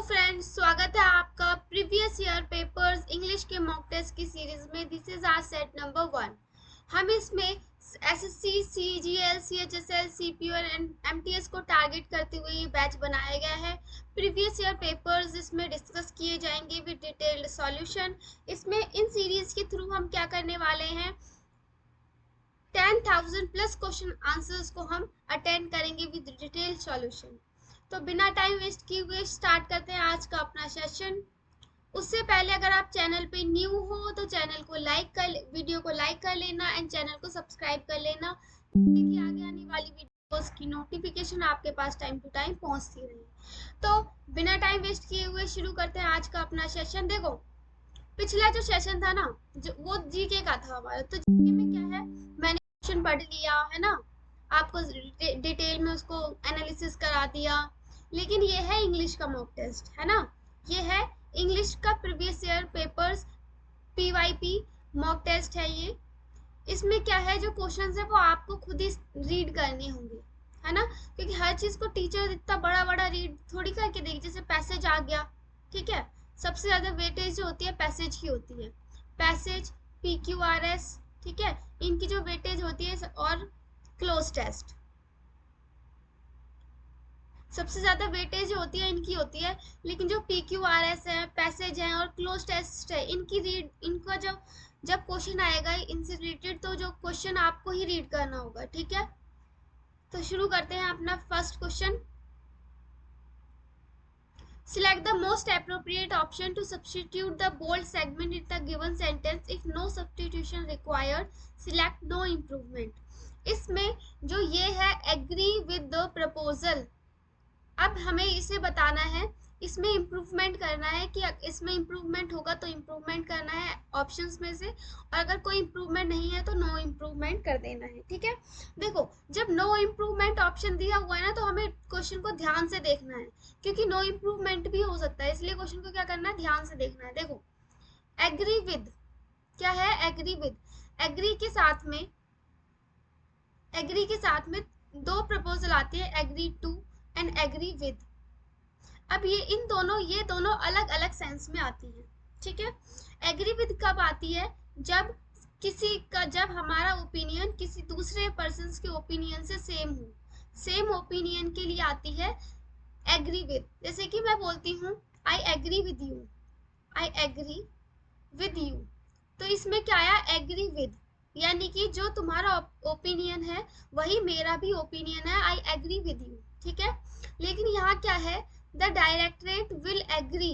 Friends, स्वागत है आपका प्रीवियस ईयर पेपर्स इंग्लिश के मॉक टेस्ट की सीरीज में। This is our set number 1। हम इसमें SSC, CGL, CHSL, CPO and MTS को टारगेट करते हुए ये बैच बनाया गया है। प्रीवियस ईयर पेपर्स इसमें डिस्कस किए जाएंगे विद डिटेल्ड सॉल्यूशन। इसमें इन सीरीज के थ्रू हम क्या करने वाले हैं, 10,000 प्लस क्वेश्चन आंसर्स को हम अटेंड करेंगे विद डिटेल्ड सॉल्यूशन। तो बिना टाइम वेस्ट किए हुए स्टार्ट करते हैं आज का अपना सेशन। उससे पहले अगर आप चैनल पे न्यू हो तो चैनल को वीडियो को लाइक कर लेना एंड चैनल को सब्सक्राइब कर लेना, ताकि आगे आने वाली वीडियोस की नोटिफिकेशन आपके पास टाइम टू टाइम पहुंचती रहे। तो बिना टाइम वेस्ट किए हुए शुरू करते हैं आज का अपना सेशन। देखो, पिछला जो सेशन था ना, जो वो जीके का था हमारा। तो जीके में क्या है, मैंने क्वेश्चन पढ़ लिया है ना, आपको डिटेल में उसको एनालिसिस करा दिया। लेकिन ये है इंग्लिश का मॉक टेस्ट, है ना। ये है इंग्लिश का previous year papers PYP mock test है ये। इसमें क्या है, जो क्वेश्चंस है वो आपको खुद ही रीड करने होंगे, है ना। क्योंकि हर चीज को टीचर इतना बड़ा बड़ा रीड थोड़ी करके देगी। जैसे पैसेज आ गया, ठीक है, सबसे ज्यादा वेटेज जो होती है पैसेज की होती है। पैसेज, PQRS, ठीक है, इनकी जो वेटेज होती है, और क्लोज टेस्ट, सबसे ज्यादा वेटेज होती है इनकी होती है। लेकिन जो PQRS है, पैसेज है और क्लोज टेस्ट है, इनका जब क्वेश्चन आएगा इनसे रिलेटेड, तो जो क्वेश्चन आपको ही रीड करना होगा, ठीक है। तो शुरू करते हैं अपना first question. Select the most appropriate option to substitute the bold segment in the given sentence. If no substitution required, select no improvement. इसमें जो ये है agree with the proposal, अब हमें इसे बताना है, इसमें इम्प्रूवमेंट करना है कि इसमें इम्प्रूवमेंट होगा तो इम्प्रूवमेंट करना है ऑप्शंस में से, और अगर कोई इम्प्रूवमेंट नहीं है तो नो इम्प्रूवमेंट कर देना है, ठीक है। देखो, जब नो इम्प्रूवमेंट ऑप्शन दिया हुआ है ना, तो हमें क्वेश्चन को ध्यान से देखना है, क्योंकि नो इम्प्रूवमेंट भी हो सकता है, इसलिए क्वेश्चन को क्या करना है, ध्यान से देखना है। देखो, एग्री विद क्या है, एग्री विद, एग्री के साथ में दो प्रपोजल आती है, agree to and agree with. अब ये दोनों अलग अलग सेंस में आती है, ठीक है। एग्री विद कब आती है, जब हमारा ओपिनियन किसी दूसरे पर्सन के ओपिनियन से सेम हो, सेम ओपिनियन के लिए आती है एग्री विद। जैसे कि मैं बोलती हूँ I agree with you, I agree with you, तो इसमें क्या आया, एग्री विद, यानी कि जो तुम्हारा ओपिनियन है वही मेरा भी ओपिनियन है, आई एग्री विद यू, ठीक है। लेकिन यहाँ क्या है, the directorate will agree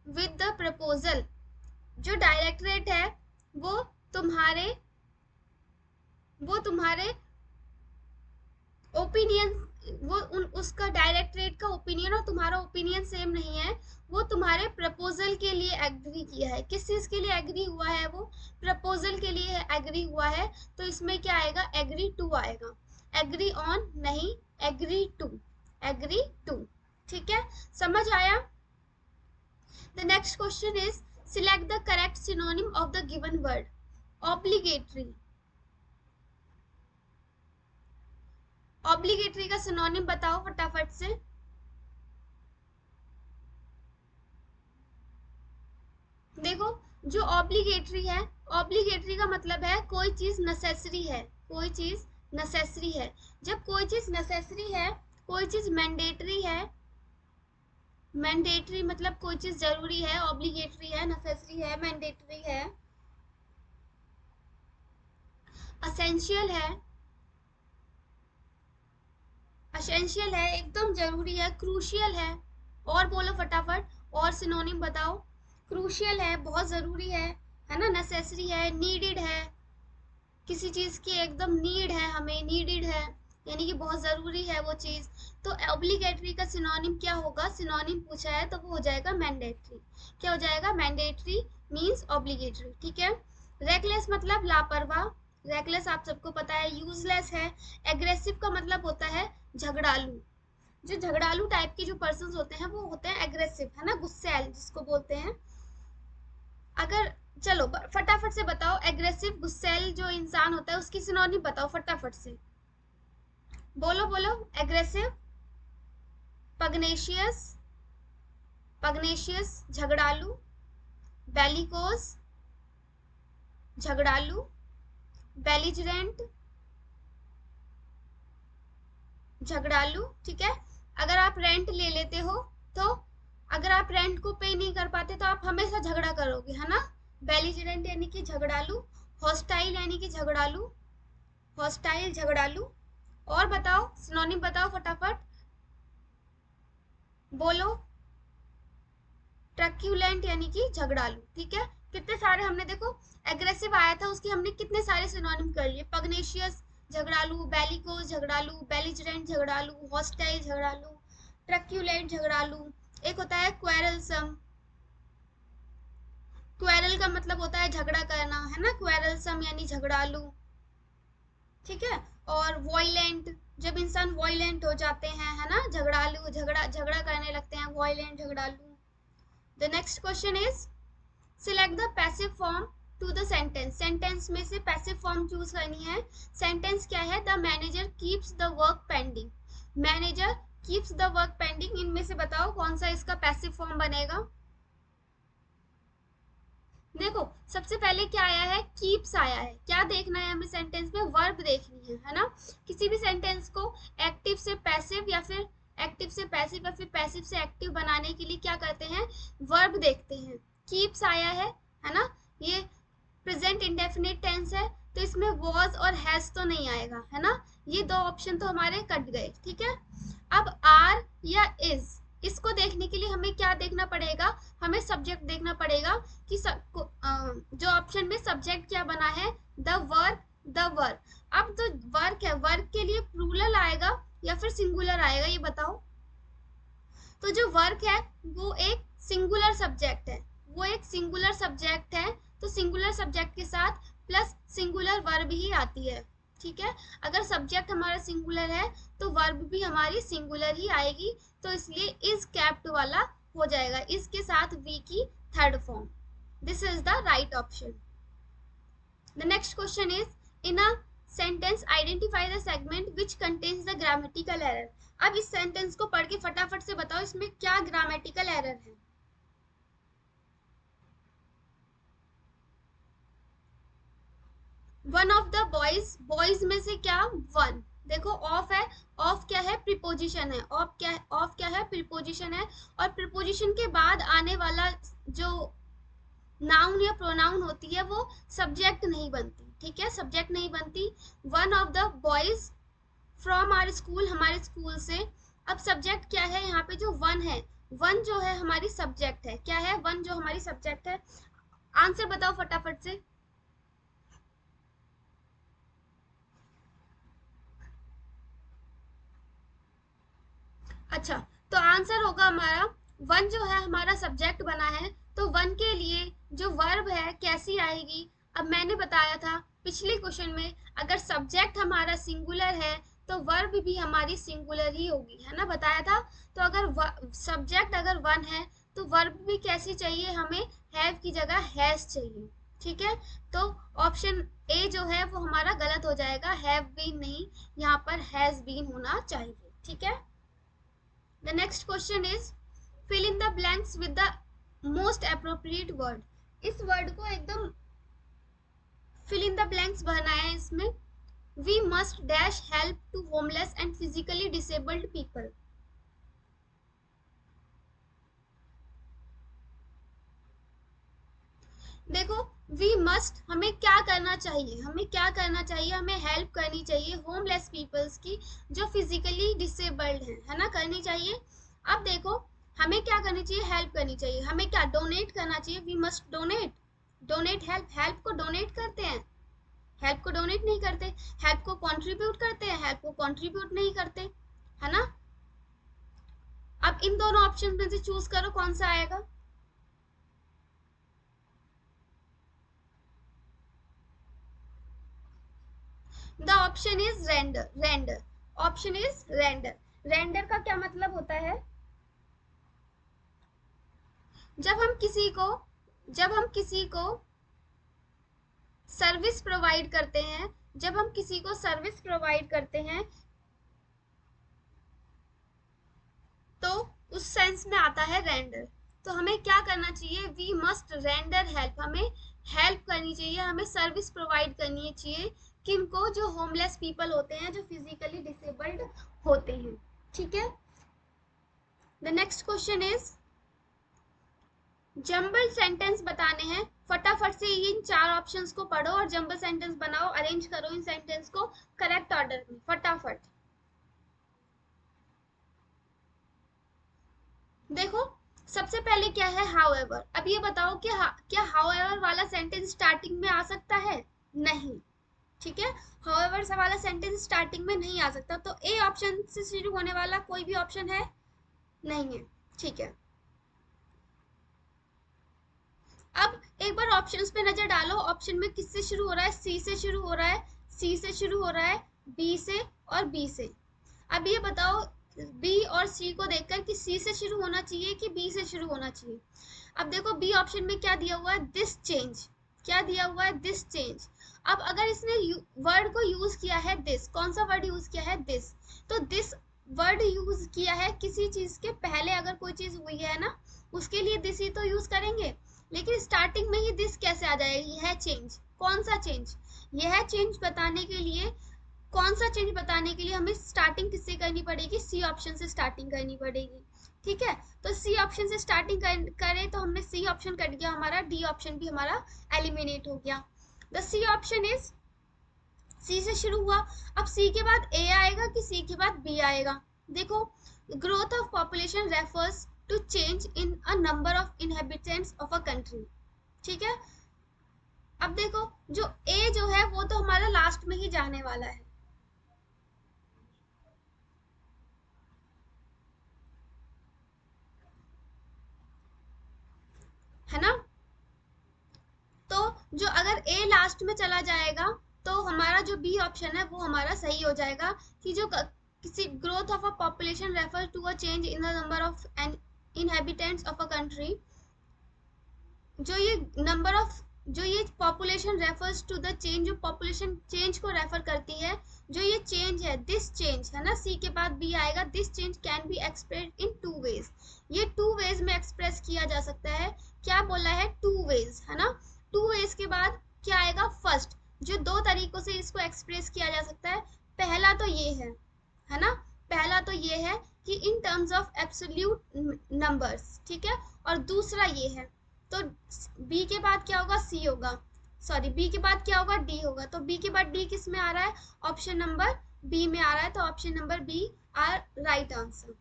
with the proposal. जो डायरेक्टरेट है वो तुम्हारे ओपिनियन, उसका डायरेक्टरेट का ओपिनियन और तुम्हारा ओपिनियन सेम नहीं है। वो तुम्हारे प्रपोजल के लिए एग्री किया है। किस चीज के लिए एग्री हुआ है, वो प्रपोजल के लिए एग्री हुआ है। तो इसमें क्या आएगा, एग्री टू आएगा, एग्री ऑन नहीं, एग्री टू, एग्री टू, ठीक है। समझ आया। The next question is select the correct synonym of the given word. Obligatory, obligatory का सिनोनिम बताओ फटाफट से। देखो, जो ऑब्लिगेटरी है, ऑब्लिगेटरी का मतलब है कोई चीज नेसेसरी है, कोई चीज नेसेसरी है। जब कोई चीज नेसेसरी है, कोई चीज मैंडेटरी है, मैंडेटरी मतलब कोई चीज जरूरी है, ऑब्लिगेटरी है, नेसेसरी है, मैंडेटरी है, असेंशियल है, असेंशियल है, एकदम जरूरी है, क्रूशियल है। और बोलो फटाफट, और सिनोनिम बताओ। क्रूशियल है, बहुत जरूरी है ना, नेसेसरी है, नीडेड है, किसी चीज की एकदम नीड है, हमें नीडेड है, यानी कि बहुत जरूरी है वो चीज। तो ऑब्लिगेटरी का सिनोनिम क्या होगा, सिनोनिम पूछा है तो वो हो जाएगा मैंडेटरी। क्या हो जाएगा, मैंडेटरी मींस ऑब्लिगेटरी, ठीक है। रेकलेस मतलब लापरवाह, रेकलेस आप सबको पता है। यूजलेस है। एग्रेसिव का मतलब होता है झगड़ालू। जो झगड़ालू टाइप के जो पर्सन होते हैं वो होते हैं एग्रेसिव, है ना, गुस्सैल जिसको बोलते हैं। अगर चलो फटाफट से बताओ, एग्रेसिव गुस्सैल जो इंसान होता है उसकी सिनोनिम बताओ फटाफट से, बोलो बोलो। एग्रेसिव, पग्नेशियस, पग्नेशियस झगड़ालू, बेलिकोस झगड़ालू, बेलिजरेंट झगड़ालू। ठीक है, अगर आप रेंट ले लेते हो तो अगर आप रेंट को पे नहीं कर पाते तो आप हमेशा झगड़ा करोगे, है ना। बेलिजरेंट यानी कि झगड़ालू, हॉस्टाइल यानी कि झगड़ालू, हॉस्टाइल झगड़ालू। और बताओ, सिनोनिम बताओ फटाफट, बोलो। ट्रक्यूलेंट यानी कि झगड़ालू। ठीक है, कितने सारे हमने देखो, एग्रेसिव आया था उसके हमने कितने सारे सिनोनिम कर लिए। पग्नेशियस झगड़ालू, बेलिकोस झगड़ालू, बेलिजरेंट झगड़ालू, हॉस्टाइल झगड़ालू, ट्रक्यूलेंट झगड़ालू। एक होता है क्वेरलसम, क्वेरल का मतलब होता है झगड़ा करना, है ना। क्वेरलसम यानी झगड़ालू। ठीक है, और वॉयलेंट, जब इंसान वॉयलेंट हो जाते हैं, है ना, झगड़ालू, झगड़ा झगड़ा करने लगते हैं, वॉयलेंट झगड़ालू। The next question is select the passive form to the sentence. Sentence में से पैसिव फॉर्म चूज करनी है। सेंटेंस क्या है, the manager keeps the work pending, manager keeps the work pending. इनमें से बताओ कौन सा इसका पैसिव फॉर्म बनेगा। देखो, सबसे पहले क्या आया है, कीप्स आया है। क्या देखना है हमें सेंटेंस में, वर्ब देखनी है ना। किसी भी सेंटेंस को एक्टिव से पैसिव या फिर एक्टिव से पैसिव या फिर पैसिव से एक्टिव बनाने के लिए क्या करते हैं, वर्ब देखते हैं। कीप्स आया है ना। ये प्रेजेंट इंडेफिनिट टेंस है तो इसमें वॉज और हैज तो नहीं आएगा, है ना। ये दो ऑप्शन तो हमारे कट गए। ठीक है, अब आर या इज, इसको देखने के लिए हमें क्या देखना पड़ेगा, हमें सब्जेक्ट देखना पड़ेगा कि जो ऑप्शन में सब्जेक्ट क्या बना है, द वर्क, द वर्क। अब जो वर्क है, वर्क के लिए प्लूरल आएगा या फिर सिंगुलर आएगा, ये बताओ। तो जो वर्क है वो एक सिंगुलर सब्जेक्ट है, वो एक सिंगुलर सब्जेक्ट है, तो सिंगुलर सब्जेक्ट के साथ प्लस सिंगुलर वर्ब ही आती है। ठीक है, अगर सब्जेक्ट हमारा सिंगुलर है तो वर्ब भी हमारी सिंगुलर ही आएगी, तो इसलिए इज कैप्ड वाला हो जाएगा, इसके साथ वी की third form. This is the right option. The next question is in a sentence identify the segment which contains the grammatical error. अब इस सेंटेंस को पढ़ के फटाफट से बताओ इसमें क्या ग्रामेटिकल एरर है। One of the boys, boys में से क्या, वन। देखो ऑफ है, ऑफ क्या है, प्रीपोजिशन है। ऑफ क्या है, प्रीपोजिशन है। और प्रीपोजिशन के बाद आने वाला जो नाउन या प्रोनाउन होती है वो सब्जेक्ट नहीं बनती। ठीक है, सब्जेक्ट नहीं बनती। One of the boys from our school, हमारे स्कूल से। अब सब्जेक्ट क्या है, यहाँ पे जो वन है, वन जो है हमारी सब्जेक्ट है। क्या है, वन जो हमारी सब्जेक्ट है। आंसर बताओ फटाफट से। अच्छा, तो आंसर होगा हमारा, वन जो है हमारा सब्जेक्ट बना है, तो वन के लिए जो वर्ब है कैसी आएगी। अब मैंने बताया था पिछले क्वेश्चन में, अगर सब्जेक्ट हमारा सिंगुलर है तो वर्ब भी हमारी सिंगुलर ही होगी, है ना, बताया था। तो अगर सब्जेक्ट अगर वन है तो वर्ब भी कैसी चाहिए, हमें हैव की जगह हैज चाहिए। ठीक है, तो ऑप्शन ए जो है वो हमारा गलत हो जाएगा, हैव बीन नहीं, यहाँ पर हैज बीन होना चाहिए। ठीक है, the next question is fill in the blanks with the most appropriate word। इस वर्ड को एकदम fill in the blanks भरना है इसमें। we must dash help to homeless and physically disabled people। देखो, वी मस्ट, हमें क्या करना चाहिए, हमें क्या करना चाहिए, हमें हेल्प करनी चाहिए होमलेस पीपल्स की, जो फिजिकली डिसेबल्ड है ना, करनी चाहिए। अब देखो, हमें क्या करनी चाहिए, हेल्प करनी चाहिए। हमें क्या डोनेट करना चाहिए, we must donate, donate help. Help को डोनेट करते हैं, हेल्प को डोनेट नहीं करते। हेल्प को कंट्रीब्यूट करते हैं, हेल्प को कंट्रीब्यूट नहीं करते, है ना। अब इन दोनों ऑप्शन में से चूज करो कौन सा आएगा। The option is render, render, option is render. Render का क्या मतलब होता है, जब हम किसी को, जब हम किसी को सर्विस प्रोवाइड करते हैं, जब हम किसी को सर्विस प्रोवाइड करते हैं तो उस सेंस में आता है रेंडर। तो हमें क्या करना चाहिए, वी मस्ट रेंडर हेल्प, हमें हेल्प करनी चाहिए, हमें सर्विस प्रोवाइड करनी चाहिए किनको, जो होमलेस पीपल होते हैं, जो फिजिकली डिसेबल्ड होते हैं। ठीक है, the next question is jumble sentence बताने हैं। फटाफट से इन चार ऑप्शंस को पढ़ो और जंबल सेंटेंस बनाओ, अरेंज करो इन सेंटेंस को करेक्ट ऑर्डर में, फटाफट। देखो सबसे पहले क्या है, हाउएवर। अब ये बताओ कि क्या हाउएवर वाला सेंटेंस स्टार्टिंग में आ सकता है? नहीं। ठीक है, हाउएवर से वाला सेंटेंस स्टार्टिंग में नहीं आ सकता, तो ए ऑप्शन से शुरू होने वाला कोई भी ऑप्शन है? नहीं है। ठीक है, अब एक बार ऑप्शंस पे नजर डालो, ऑप्शन में किससे शुरू हो रहा है? सी से शुरू हो रहा है, सी से शुरू हो रहा है, बी से और बी से। अब ये बताओ बी और सी को देखकर कि सी से शुरू होना चाहिए कि बी से शुरू होना चाहिए। अब देखो बी ऑप्शन में क्या दिया हुआ है, दिस चेंज। क्या दिया हुआ है? This change. अब अगर इसने वर्ड को यूज किया है दिस, कौन सा वर्ड यूज किया है? दिस। तो दिस वर्ड यूज किया है किसी चीज के पहले, अगर कोई चीज हुई है ना, उसके लिए दिस ही तो यूज करेंगे। लेकिन स्टार्टिंग में ही दिस कैसे आ जाएगा? यह चेंज। कौन सा चेंज? यह चेंज बताने के लिए, कौन सा चेंज बताने के लिए हमें स्टार्टिंग किससे करनी पड़ेगी? सी ऑप्शन से स्टार्टिंग करनी पड़ेगी। ठीक है, तो सी ऑप्शन से स्टार्टिंग करें तो हमने सी ऑप्शन कट गया हमारा, डी ऑप्शन भी हमारा एलिमिनेट हो गया। द सी ऑप्शन इज, सी से शुरू हुआ। अब सी के बाद ए आएगा कि सी के बाद बी आएगा? देखो, growth of population refers to change in a number of inhabitants of a country. ठीक है, अब देखो जो ए जो है वो तो हमारा लास्ट में ही जाने वाला है ना? तो जो अगर ए लास्ट में चला जाएगा तो हमारा जो बी ऑप्शन है वो हमारा सही हो जाएगा कि जो किसी growth of a population refer to a change in the number of an inhabitants of a country. जो ये नंबर ऑफ, जो ये population refers to the change, जो पॉपुलेशन चेंज को रेफर करती है, जो ये चेंज है, दिस चेंज है ना, सी के बाद बी आएगा, this change can be express in two ways. ये टू वेज में एक्सप्रेस किया जा सकता है। क्या बोला है? टू वेज, है ना? टू वेज के बाद क्या आएगा? फर्स्ट। जो दो तरीकों से इसको एक्सप्रेस किया जा सकता है, पहला तो ये है ना, पहला तो ये है कि in terms of absolute numbers. ठीक है, और दूसरा ये है, तो बी के बाद क्या होगा? सी होगा, सॉरी बी के बाद क्या होगा? डी होगा। तो बी के बाद डी किस में आ रहा है? ऑप्शन नंबर बी में आ रहा है, तो option number B are right answer.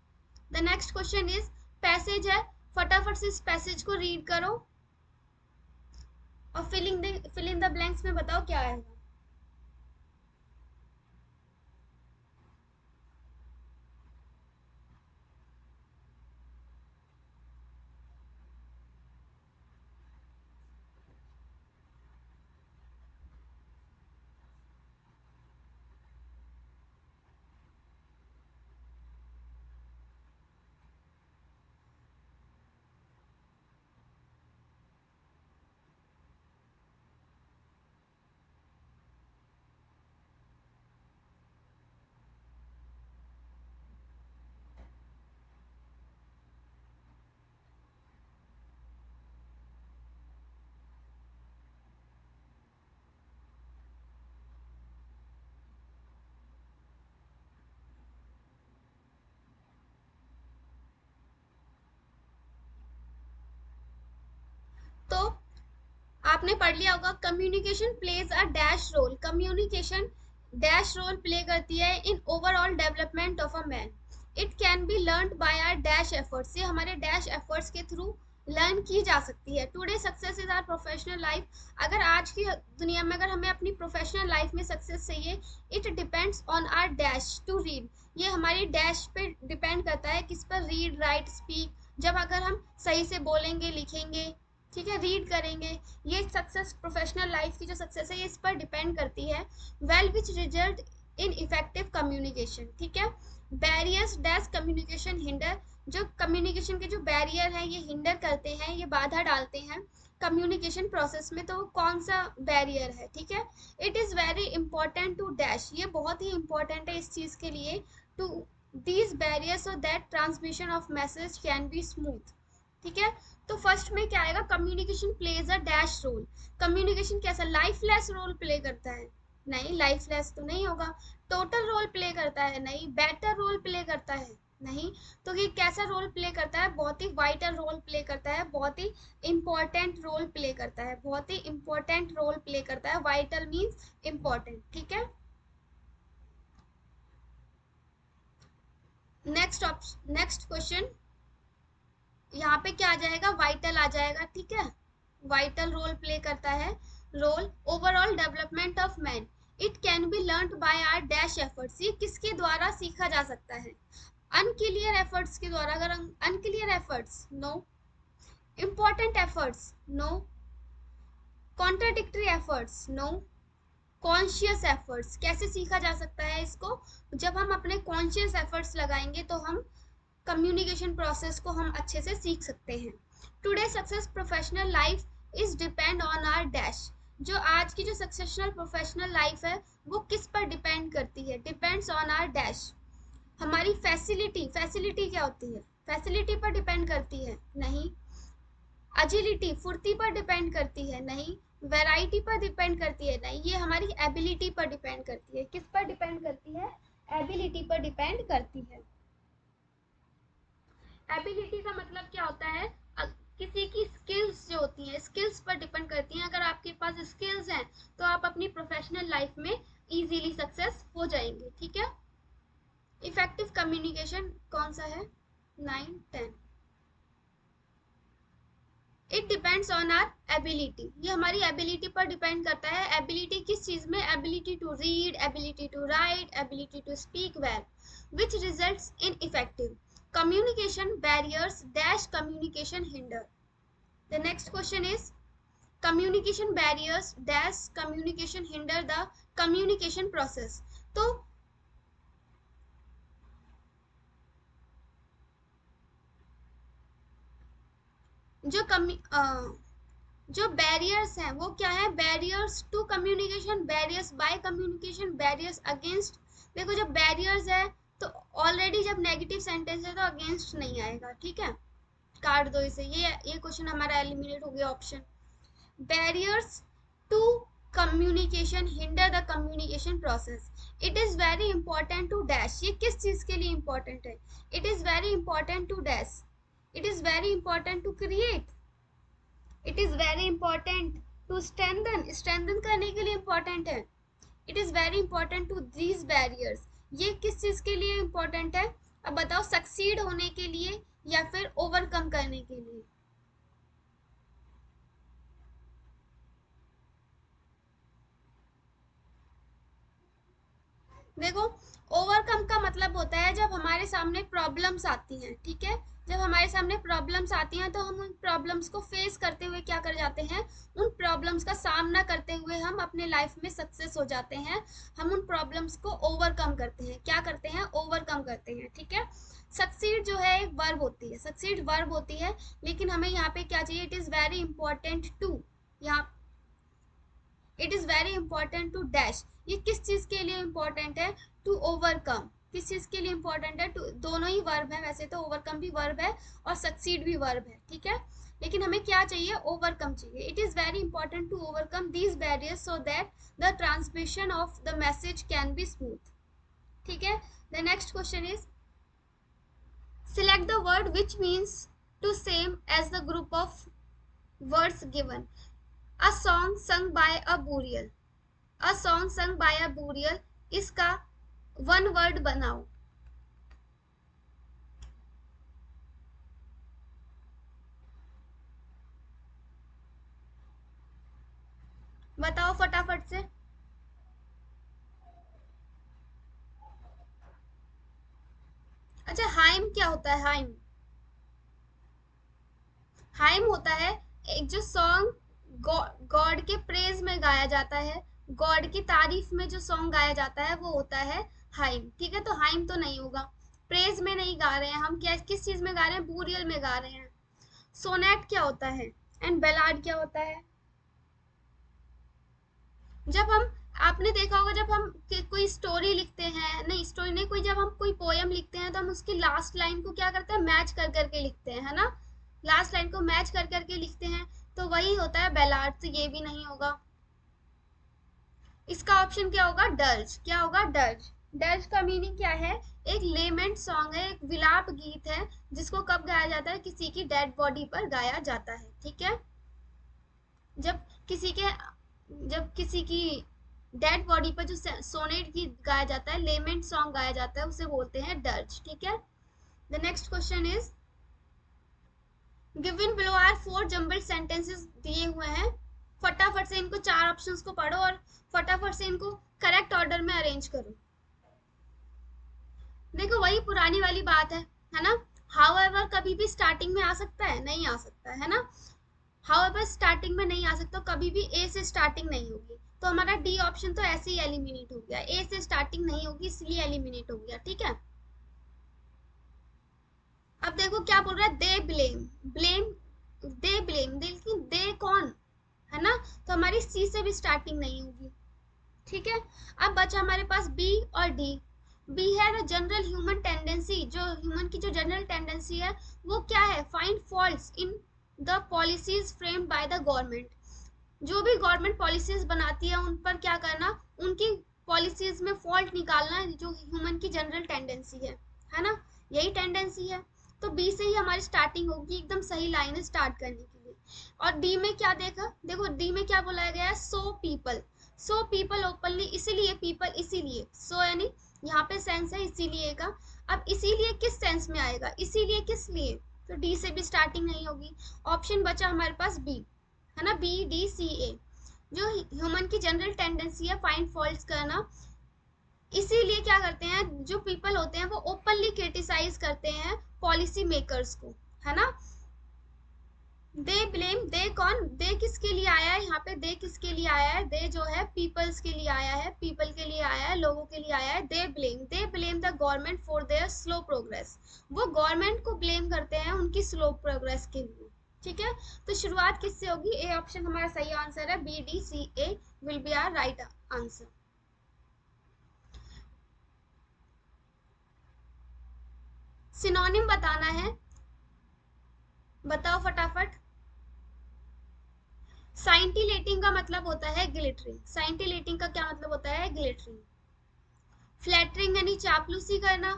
The next question is passage है, फटाफट से इस पैसेज को रीड करो और फिल इन द ब्लैंक्स में बताओ क्या आएगा। तो आपने पढ़ लिया होगा, communication plays a dash role. Communication dash role play करती है in overall development of a man. It can be learn by our dash efforts. ये हमारे डैश एफर्ट्स के थ्रू लर्न की जा सकती है। Today success is our professional life. अगर आज की दुनिया में अगर हमें अपनी प्रोफेशनल लाइफ में सक्सेस चाहिए, it depends on our dash to read. ये हमारी डैश पे डिपेंड करता है, किस पर? Read, right, speak. जब अगर हम सही से बोलेंगे, लिखेंगे, ठीक है, रीड करेंगे, ये सक्सेस, प्रोफेशनल लाइफ की जो सक्सेस है ये इस पर डिपेंड करती है। Well which result in effective communication. ठीक है, बैरियर्स डैश कम्युनिकेशन हिंडर। जो कम्युनिकेशन के जो बैरियर है ये हिंडर करते हैं, ये बाधा डालते हैं कम्युनिकेशन प्रोसेस में। तो वो कौन सा बैरियर है? ठीक है, it is very important to dash. ये बहुत ही इंपॉर्टेंट है इस चीज़ के लिए, to these barriers so that transmission of message can be smooth. ठीक है, तो फर्स्ट में क्या आएगा, communication plays a dash role. Communication कैसा, लाइफलेस रोल प्ले करता है, नहीं लाइफलेस तो नहीं होगा। टोटल रोल प्ले करता है, नहीं। बेटर रोल प्ले करता है, नहीं। तो ये कैसा रोल प्ले करता है, बहुत ही वाइटल रोल प्ले करता है, बहुत ही इंपॉर्टेंट रोल प्ले करता है, बहुत ही इंपॉर्टेंट रोल प्ले करता है। वाइटल मीन्स इंपॉर्टेंट, ठीक है। नेक्स्ट क्वेश्चन, यहाँ पे क्या आ जाएगा, वाइटल आ जाएगा, ठीक है। वाइटल रोल प्ले करता है। Role, overall development of man, it can be learn by our dash efforts, ये किसके द्वारा सीखा जा सकता है, अनक्लियर एफर्ट्स के द्वारा। अगर unclear efforts, no. Important efforts, no. Contradictory efforts, no. Conscious efforts, कैसे सीखा जा सकता है इसको, जब हम अपने कॉन्शियस एफर्ट्स लगाएंगे तो हम कम्युनिकेशन प्रोसेस को हम अच्छे से सीख सकते हैं। Today success professional life is depend on our dash, जो आज की जो सक्सेसफुल प्रोफेशनल लाइफ है वो किस पर डिपेंड करती है, डिपेंड्स ऑन आवर डैश। हमारी फैसिलिटी, फैसिलिटी क्या होती है, फैसिलिटी पर डिपेंड करती है, नहीं। एजिलिटी, फुर्ती पर डिपेंड करती है, नहीं। वैरायटी पर डिपेंड करती है, नहीं। ये हमारी एबिलिटी पर डिपेंड करती है, किस पर डिपेंड करती है, एबिलिटी पर डिपेंड करती है। एबिलिटी का मतलब क्या होता है, किसी की स्किल्स जो होती हैं, स्किल्स पर डिपेंड करती हैं। अगर आपके पास स्किल्स हैं तो आप अपनी प्रोफेशनल लाइफ में इजीली सक्सेस हो जाएंगे, ठीक है। इफेक्टिव कम्युनिकेशन कौन सा है, 9, 10। It depends on our ability, ये हमारी एबिलिटी पर डिपेंड करता है। एबिलिटी किस चीज में, ability to read, ability to write, ability to speak well, which results in effective communication barriers dash communication hinder. The next question is communication barriers dash communication hinder the communication process. तो जो barriers हैं वो क्या है, barriers to communication, barriers by communication, barriers against. देखो जब barriers है तो ऑलरेडी जब नेगेटिव सेंटेंस है तो अगेंस्ट नहीं आएगा, ठीक है। काट दो इसे, ये क्वेश्चन हमारा एलिमिनेट हो गया option. Barriers to communication hinder the communication process, it is very important to dash, ये किस चीज के लिए इंपॉर्टेंट है, it is very important to dash, it is very important to create, it is very important to strengthen, strengthen करने के लिए important है, it is very important to these barriers, ये किस चीज के लिए इंपॉर्टेंट है। अब बताओ, सक्सीड होने के लिए या फिर ओवरकम करने के लिए। देखो ओवरकम का मतलब होता है जब हमारे सामने प्रॉब्लम्स आती हैं, ठीक है। जब हमारे सामने प्रॉब्लम्स आती हैं तो हम उन प्रॉब्लम्स को फेस करते हुए क्या कर जाते हैं, उन प्रॉब्लम्स का सामना करते हुए हम अपने लाइफ में सक्सेस हो जाते हैं। हम उन प्रॉब्लम्स को ओवरकम करते हैं, क्या करते हैं, ओवरकम करते हैं, ठीक है। सक्सीड जो है एक वर्ब होती है, सक्सीड वर्ब होती है, लेकिन हमें यहाँ पे क्या चाहिए, it is very important to, यहाँ it is very important to dash, ये किस चीज के लिए इंपॉर्टेंट है, टू ओवरकम, किस चीज के लिए इंपॉर्टेंट है, दोनों ही वर्ब है, वैसे तो ओवरकम भी वर्ब है और सक्सीड भी वर्ब है, ठीक है। लेकिन हमें क्या चाहिए, ओवरकम चाहिए। It is very important to overcome these barriers so that the transmission of the message can be smooth, ठीक है। The next question is select the word which means to same as the group of words given. A song sung by a burial, a song sung by a burial, इसका one word बनाओ। बताओ फटाफट से। अच्छा hymn क्या होता है, hymn, hymn होता है एक जो सॉन्ग गॉड के प्रेज में गाया जाता है, गॉड की तारीफ में जो सॉन्ग गाया जाता है वो होता है हाइम, ठीक है। तो हाइम तो नहीं होगा, प्रेज में नहीं गा रहे हैं हम, क्या किस चीज में गा रहे हैं, बूरियल में गा रहे हैं। सोनेट क्या होता है एंड बेलाड क्या होता है, जब हम आपने देखा होगा जब हम कोई स्टोरी लिखते हैं, नहीं स्टोरी नहीं, कोई जब हम कोई पोयम लिखते हैं तो हम उसकी लास्ट लाइन को क्या करते हैं, मैच कर करके लिखते हैं, है ना, लास्ट लाइन को मैच कर करके लिखते हैं, तो वही होता है बैलार्ड। तो ये भी नहीं होगा। इसका ऑप्शन क्या होगा, डर्ज। क्या होगा, डर्ज। डर्ज का मीनिंग क्या है, एक लेमेंट सॉन्ग है, एक विलाप गीत है, जिसको कब गाया जाता है, किसी की डेड बॉडी पर गाया जाता है, ठीक है। जब किसी के जब किसी की डेड बॉडी पर जो सोनेट गीत गाया जाता है, लेमेंट सॉन्ग गाया जाता है, उसे बोलते हैं डर्ज, ठीक है। The next question is given below are 4 jumbled sentences दिए हुए हैं। फटाफट से इनको 4 ऑप्शंस को पढ़ो और फटाफट से इनको करेक्ट ऑर्डर में अरेंज करो। देखो वही पुरानी वाली बात है ना। हाउएवर कभी भी स्टार्टिंग में आ सकता है, नहीं आ सकता है ना। हाउएवर स्टार्टिंग में नहीं आ सकता, कभी भी ए से स्टार्टिंग नहीं होगी, तो हमारा डी ऑप्शन तो ऐसे ही एलिमिनेट हो गया, ए से स्टार्टिंग नहीं होगी इसलिए एलिमिनेट हो गया, ठीक है। अब देखो क्या बोल रहा है, they blame, blame, they blame, लेकिन दे कौन, है ना, तो हमारी सी से भी स्टार्टिंग नहीं होगी, ठीक है। अब बचा हमारे पास बी और डी। बी है द जनरल ह्यूमन टेंडेंसी, जो ह्यूमन की जो जनरल टेंडेंसी है वो क्या है, find faults in the policies framed by the government. जो भी गवर्नमेंट पॉलिसीज बनाती है उन पर क्या करना, उनकी पॉलिसीज में फॉल्ट निकालना, जो ह्यूमन की जनरल टेंडेंसी है ना, यही टेंडेंसी है। तो बी से ही हमारी स्टार्टिंग होगी, एकदम सही लाइन है स्टार्ट करने के लिए। और डी में क्या देखा, देखो डी में क्या बोला गया है, so people, so people openly, इसीलिए पीपल, इसीलिए सो यानी यहाँ पे सेंस है इसीलिए का। अब इसीलिए किस सेंस में आएगा, इसीलिए किस लिए, तो डी से भी स्टार्टिंग नहीं होगी। ऑप्शन बचा हमारे पास बी, है ना, बी डी सी ए, जो ह्यूमन की जनरल टेंडेंसी है फाइंड फॉल्ट्स करना। इसीलिए क्या करते हैं, जो पीपल होते हैं वो ओपनली क्रिटिसाइज करते हैं पॉलिसी मेकर्स को, है ना। दे ब्लेम, दे कौन, दे किसके लिए आया है यहाँ पे, दे किसके लिए आया है, दे जो है पीपल्स के लिए आया है, पीपल के लिए आया है, लोगों के लिए आया है। They blame the government for their slow progress, वो गवर्नमेंट को ब्लेम करते हैं उनकी स्लो प्रोग्रेस के लिए, ठीक है। तो शुरुआत किससे होगी, ए ऑप्शन हमारा सही आंसर है, B D C A will be our right answer. Synonym बताना है, बताओ फटाफट। साइंटिलेटिंग का मतलब होता है ग्लिटरिंग, साइंटिलेटिंग का क्या मतलब होता है, ग्लिटरिंग। फ्लैटरिंग यानी चापलूसी करना,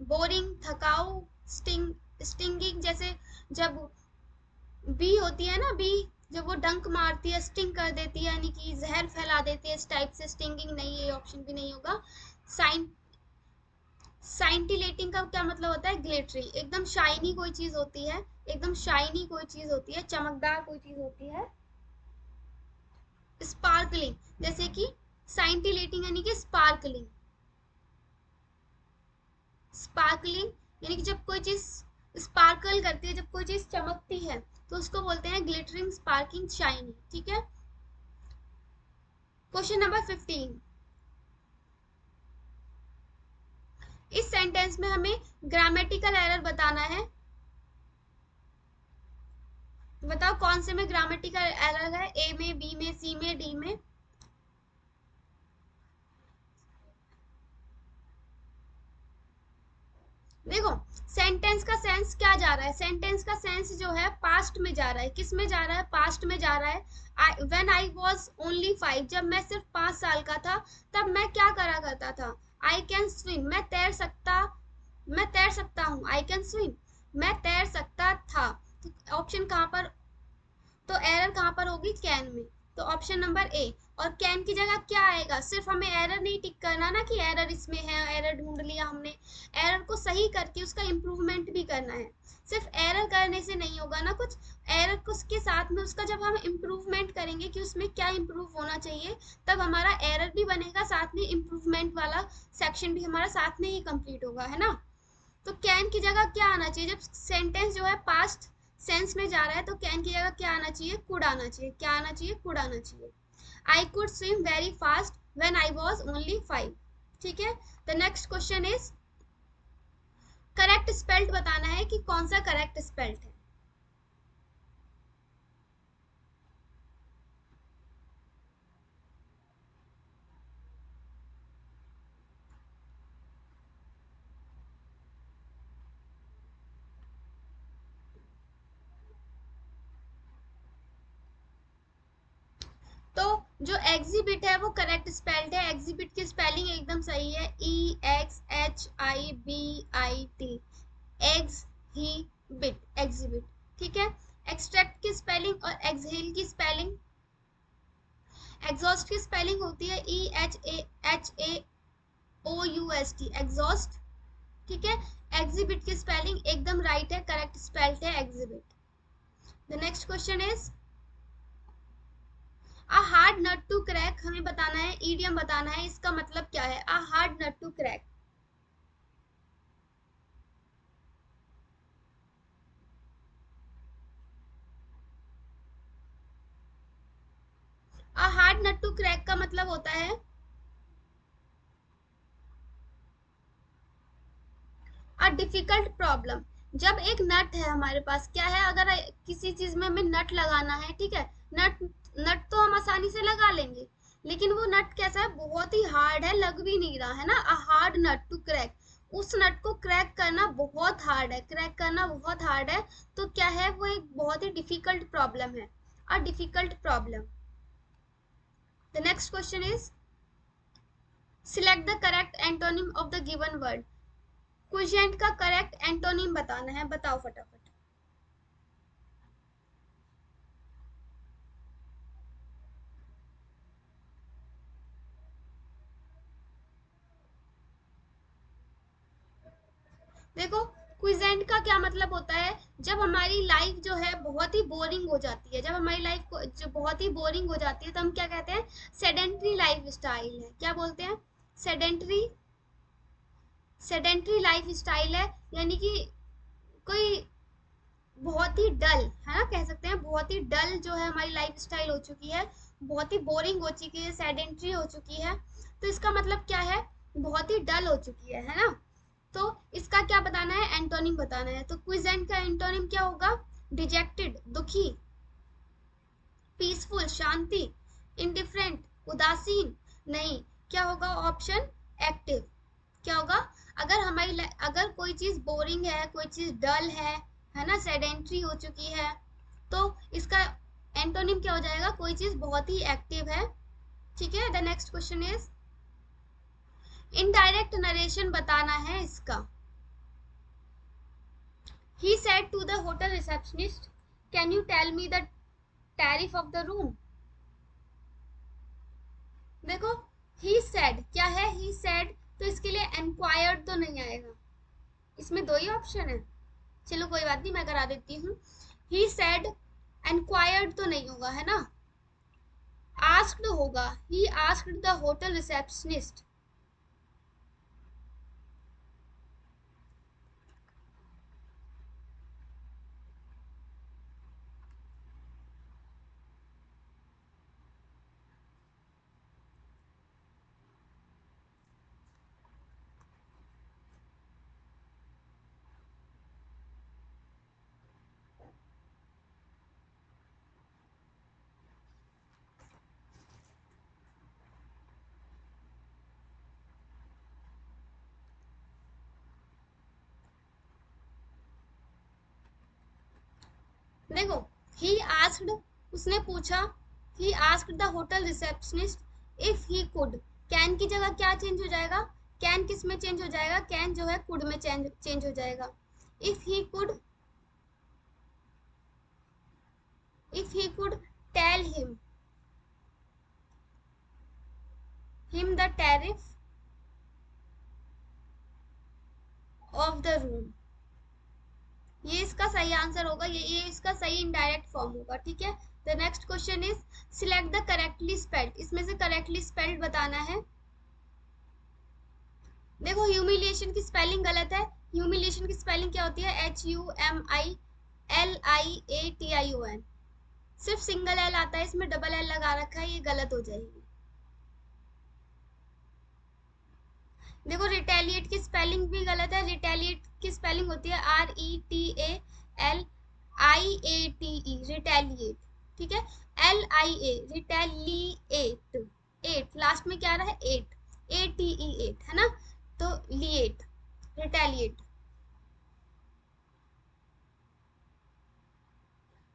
बोरिंग, थकाऊ, स्टिंगिंग, जैसे जब बी होती है ना, बी जब वो डंक मारती है, स्टिंग कर देती है, यानी कि जहर फैला देती है, इस टाइप से स्टिंगिंग नहीं, ये ऑप्शन भी नहीं होगा। साइन साइंटिलेटिंग का क्या मतलब होता है, ग्लिटरी, एकदम शाइनी कोई चीज होती है, एकदम शाइनी कोई चीज होती है, चमकदार कोई चीज होती है। स्पार्कलिंग, जैसे कि साइंटिलेटिंग यानी कि स्पार्कलिंग, स्पार्कलिंग यानी कि जब कोई चीज स्पार्कल करती है, जब कोई चीज चमकती है तो उसको बोलते हैं ग्लिटरिंग, स्पार्किंग, शाइनी, ठीक है। क्वेश्चन नंबर 15, इस सेंटेंस में हमें ग्रामेटिकल एरर बताना है, बताओ कौन से में ग्रामेटिकल एरर है, ए में, बी में, सी में, डी में। देखो सेंटेंस का सेंस क्या जा रहा है, सेंटेंस का सेंस जो है पास्ट में जा रहा है, किस में जा रहा है, पास्ट में जा रहा है। व्हेन आई वाज ओनली 5, जब मैं सिर्फ 5 साल का था तब मैं क्या करा करता था, आई कैन स्विम, मैं तैर सकता हूँ, आई कैन स्विम, मैं तैर सकता था। तो ऑप्शन कहाँ पर, तो एरर कहाँ पर होगी, कैन में, तो ऑप्शन नंबर ए। और कैन की जगह क्या आएगा, सिर्फ हमें एरर नहीं टिक करना ना कि एरर इसमें है, एरर ढूंढ लिया हमने, एरर को सही करके उसका इम्प्रूवमेंट भी करना है। सिर्फ एरर करने से नहीं होगा ना कुछ, एरर को उसके साथ में उसका जब हम इम्प्रूवमेंट करेंगे कि उसमें क्या इम्प्रूव होना चाहिए, तब हमारा एरर भी बनेगा, साथ में इम्प्रूवमेंट वाला सेक्शन भी हमारा साथ में ही कंप्लीट होगा, है ना। तो कैन की जगह क्या आना चाहिए, जब सेंटेंस जो है पास्ट सेंस में जा रहा है तो कैन की जगह क्या आना चाहिए, कुड आना चाहिए, क्या आना चाहिए, कुड आना चाहिए। I could swim very fast when I was only 5, ठीक है। The next question is correct spelled बताना है कि कौन सा करेक्ट स्पेल्ड है। जो एग्जिबिट है वो करेक्ट स्पेल्ड है, एग्जिबिट की स्पेलिंग एकदम सही है, EXHIBIT, एग्स ही बिट, एग्जिबिट। ठीक है। एक्सट्रैक्ट की स्पेलिंग और एक्सहेल की स्पेलिंग, एग्जॉस्ट की स्पेलिंग होती है EHAOUST, एग्जॉस्ट। ठीक है। एग्जिबिट की स्पेलिंग एकदम राइट है, करेक्ट स्पेल्ड है exhibit. The next question is a hard nut to crack, हमें बताना है, ईडियम बताना है, इसका मतलब क्या है, a hard nut to crack. A hard nut to crack का मतलब होता है अ डिफिकल्ट प्रॉब्लम। जब एक नट है हमारे पास, क्या है, अगर किसी चीज में हमें नट लगाना है, ठीक है, नट नट तो हम आसानी से लगा लेंगे, लेकिन वो नट कैसा है, बहुत ही हार्ड है, लग भी नहीं रहा है ना, a hard nut to crack, उस नट को क्रैक करना बहुत हार्ड है, क्रैक करना बहुत हार्ड है, तो क्या है, वो एक बहुत ही डिफिकल्ट प्रॉब्लम है, a difficult problem. The next question is select the correct antonym of the given word. Question का करेक्ट एंटोनिम बताना है, बताओ फटाफट। देखो, क्विजेंट का क्या मतलब होता है, जब हमारी लाइफ जो है बहुत ही बोरिंग हो जाती है, जब हमारी लाइफ को जो बहुत ही बोरिंग हो जाती है, तो हम क्या कहते हैं, सेडेंट्री लाइफ स्टाइल है, क्या बोलते हैं, सेडेंट्री, सेडेंट्री लाइफ स्टाइल है, यानी कि कोई बहुत ही डल है ना, कह सकते हैं बहुत ही डल जो है हमारी लाइफ स्टाइल हो चुकी है, बहुत ही बोरिंग हो चुकी है, सेडेंट्री हो चुकी है, तो इसका मतलब क्या है, बहुत ही डल हो चुकी है ना। तो इसका क्या बताना है, एंटोनिम बताना है, तो क्विजेंट का एंटोनिम क्या होगा, डिजेक्टेड दुखी, पीसफुल शांति, इंडिफरेंट उदासीन, नहीं, क्या होगा ऑप्शन, एक्टिव। क्या होगा, अगर हमारी अगर कोई चीज बोरिंग है, कोई चीज डल है ना, सेडेंट्री हो चुकी है, तो इसका एंटोनिम क्या हो जाएगा, कोई चीज बहुत ही एक्टिव है। ठीक है। The next question is indirect narration बताना है इसका। He said to the hotel receptionist, "Can you tell me the tariff of the room?" देखो, he said क्या है, he said, तो इसके लिए enquired तो नहीं आएगा, इसमें दो ही ऑप्शन है, चलो कोई बात नहीं, मैं करा देती हूँ। he said enquired तो नहीं होगा है ना, asked होगा, he asked the hotel receptionist। देखो, he asked, उसने पूछा, he asked the hotel receptionist if he could, can की जगह क्या चेंज हो जाएगा, can किस में चेंज हो जाएगा, can जो है could में चेंज हो जाएगा, if he could, if he could tell him the tariff of the room, ये इसका सही आंसर होगा, ये इसका सही इनडायरेक्ट फॉर्म होगा। ठीक है। The next question is select the correctly spelled, इसमें से करेक्टली स्पेल्ड बताना है। देखो, ह्यूमिलिएशन की स्पेलिंग गलत है, ह्यूमिलिएशन की स्पेलिंग क्या होती है, HUMILIATION, सिर्फ सिंगल एल आता है, इसमें डबल एल लगा रखा है, ये गलत हो जाएगी। देखो, रिटेलिएट की स्पेलिंग भी गलत है, रिटेलिएट की स्पेलिंग होती है RETALIATE, रिटेलिएट। ठीक है। LIA रिटेलिएट, एट लास्ट में क्या रहा है, एट, ATE एट है ना, तो लिएट, रिटेलिएट।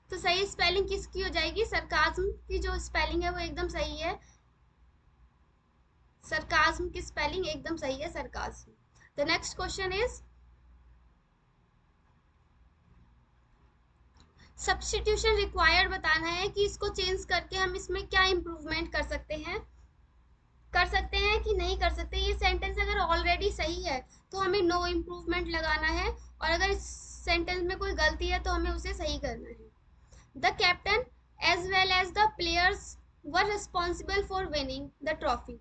तो सही स्पेलिंग किसकी हो जाएगी? सरकाज्म की जो स्पेलिंग है वो एकदम सही है। सरकाज्म की स्पेलिंग एकदम सही है, sarcasm. The next question is substitution required बताना है कि इसको चेंज करके हम इसमें क्या इंप्रूवमेंट कर सकते हैं कि नहीं कर सकते। ये सेंटेंस अगर ऑलरेडी सही है तो हमें नो इम्प्रूवमेंट लगाना है, और अगर इस सेंटेंस में कोई गलती है तो हमें उसे सही करना है। The captain as well as the players were responsible for winning the trophy.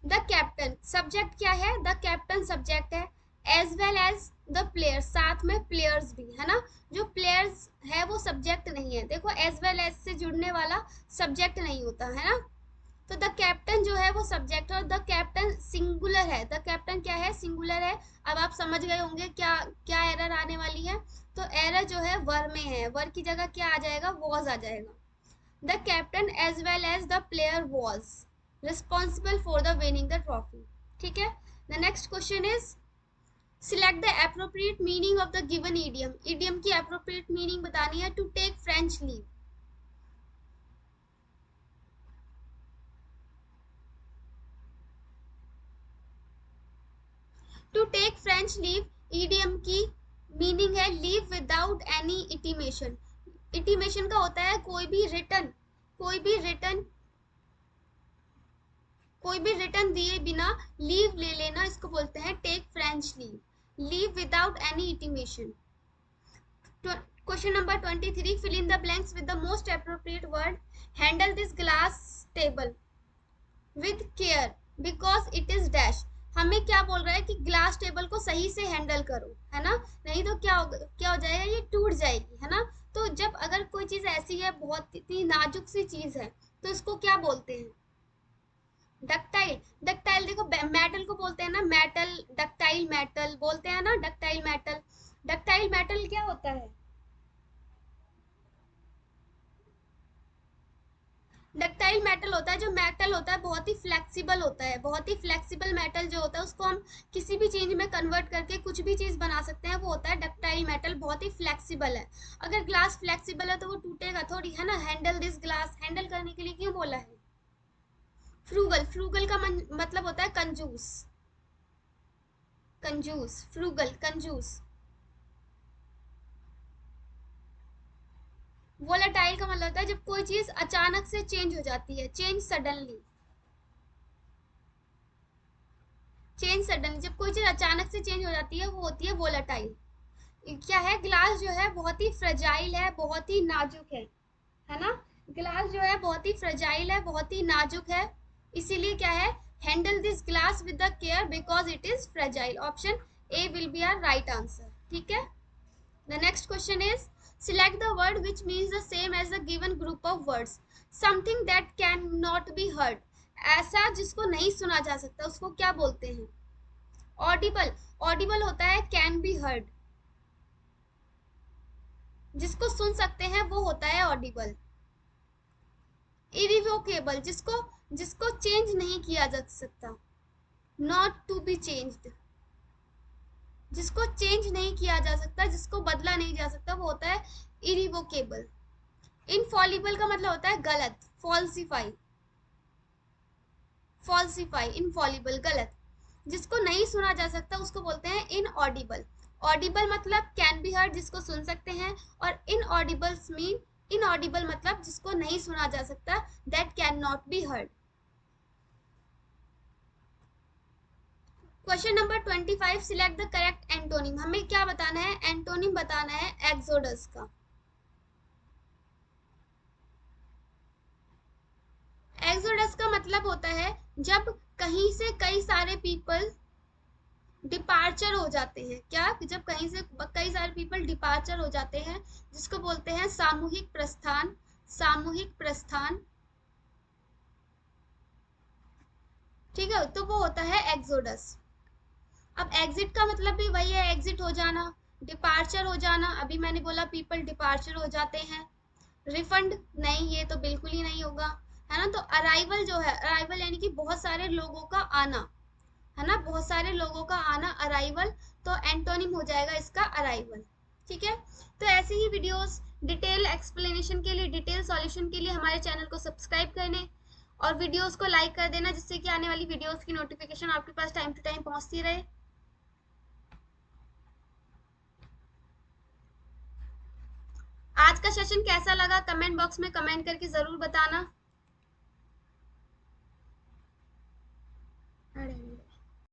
The captain subject क्या है? द कैप्टन सब्जेक्ट है, as well as the players, साथ में प्लेयर्स भी है ना। जो प्लेयर्स है वो सब्जेक्ट नहीं है। देखो एज वेल एज से जुड़ने वाला सब्जेक्ट नहीं होता है ना। तो द कैप्टन जो है वो सब्जेक्ट है, और द कैप्टन सिंगुलर है। द कैप्टन क्या है? सिंगुलर है। अब आप समझ गए होंगे क्या क्या एरर आने वाली है। तो एरर जो है वर में है, वर की जगह क्या आ जाएगा? वॉज आ जाएगा। The captain as well as the player was responsible for the winning the trophy. ठीक है। The next question is select the appropriate meaning of the given idiom. Idiom की एप्रोप्रिएट मीनिंग बतानी है। To take French leave. To take French leave idiom की meaning है leave without any intimation. Intimation का होता है कोई भी रिटर्न दिए बिना लीव ले लेना, इसको बोलते हैं take French leave. Leave without any intimation. Question number 23 fill in the blanks with the most appropriate word. Handle this glass table with care because it is dash. हमें क्या बोल रहा है कि ग्लास टेबल को सही से हैंडल करो, है ना। नहीं तो क्या हो जाएगा? ये टूट जाएगी, है ना। तो जब अगर कोई चीज ऐसी है, बहुत इतनी नाजुक सी चीज है, तो इसको क्या बोलते हैं? डक्टाइल। डक्टाइल देखो मेटल को बोलते हैं ना, मेटल डक्टाइल मेटल बोलते हैं ना, डक्टाइल मेटल। डक्टाइल मेटल क्या होता है? डक्टाइल मेटल होता है, जो मेटल होता है बहुत ही फ्लेक्सिबल होता है। बहुत ही फ्लेक्सिबल मेटल जो होता है उसको हम किसी भी चीज में कन्वर्ट करके कुछ भी चीज बना सकते हैं, वो होता है डक्टाइल मेटल। बहुत ही फ्लेक्सिबल है। अगर ग्लास फ्लेक्सिबल है तो वो टूटेगा थोड़ी, है ना। हैंडल दिस ग्लास, हैंडल करने के लिए क्यों बोला है? फ्रूगल। फ्रूगल का मतलब होता है कंजूस। कंजूस, फ्रूगल, कंजूस। वोलेटाइल का मतलब होता है जब कोई चीज अचानक से चेंज हो जाती है, चेंज सडनली। चेंज सडनली, जब कोई चीज अचानक से चेंज हो जाती है वो होती है वोलेटाइल। क्या है? ग्लास जो है बहुत ही फ्रेजाइल है, बहुत ही नाजुक है ना। ग्लास जो है बहुत ही फ्रेजाइल है, बहुत ही नाजुक है। इसीलिए क्या है? Handle this glass with the care because it is fragile. Option A will be our right answer. ठीक है। The next question is select the word which means the same as the given group of words. Something that cannot be heard. ऐसा जिसको नहीं सुना जा सकता उसको क्या बोलते हैं? Audible. Audible होता है can be heard. जिसको सुन सकते हैं वो होता है audible. Irrevocable जिसको जिसको चेंज नहीं किया जा सकता, not to be changed। जिसको चेंज नहीं किया जा सकता, जिसको बदला नहीं जा सकता, वो होता है इरिवोकेबल। इनफॉलिबल का मतलब होता है गलत, फॉल्सिफाई। फॉल्सिफाई, इनफॉलिबल, गलत। जिसको नहीं सुना जा सकता उसको बोलते हैं इनऑडिबल। ऑडिबल मतलब कैन बी हर्ड, जिसको सुन सकते हैं, और इनऑडिबल मीन इनऑडिबल मतलब जिसको नहीं सुना जा सकता, that can not be heard. Question number 25 select the correct antonym. हमें क्या बताना है? एंटोनिम बताना है एक्सोडस का। एक्सोडस का मतलब होता है जब कहीं से कई सारे पीपल डिपार्चर हो जाते हैं। क्या? जब कहीं से कई सारे पीपल डिपार्चर हो जाते हैं, जिसको बोलते हैं सामूहिक प्रस्थान। सामूहिक प्रस्थान। ठीक है, तो वो होता है एक्सोडस। अब एग्जिट का मतलब भी वही है, एग्जिट हो जाना, डिपार्चर हो जाना। अभी मैंने बोला पीपल डिपार्चर हो जाते हैं। रिफंड नहीं, ये तो बिल्कुल ही नहीं होगा, है ना। तो अराइवल जो है, अराइवल यानी कि बहुत सारे लोगों का आना, है ना, बहुत सारे लोगों का आना, अराइवल। तो एंटोनिम हो जाएगा इसका अराइवल। ठीक है। तो ऐसे ही वीडियोस डिटेल एक्सप्लेनेशन के लिए, डिटेल सॉल्यूशन के लिए हमारे चैनल को सब्सक्राइब करने और वीडियोस को लाइक कर देना, जिससे कि आने वाली वीडियोस की नोटिफिकेशन आपके पास टाइम टू टाइम पहुंचती रहे। आज का सेशन कैसा लगा कमेंट बॉक्स में कमेंट करके जरूर बताना।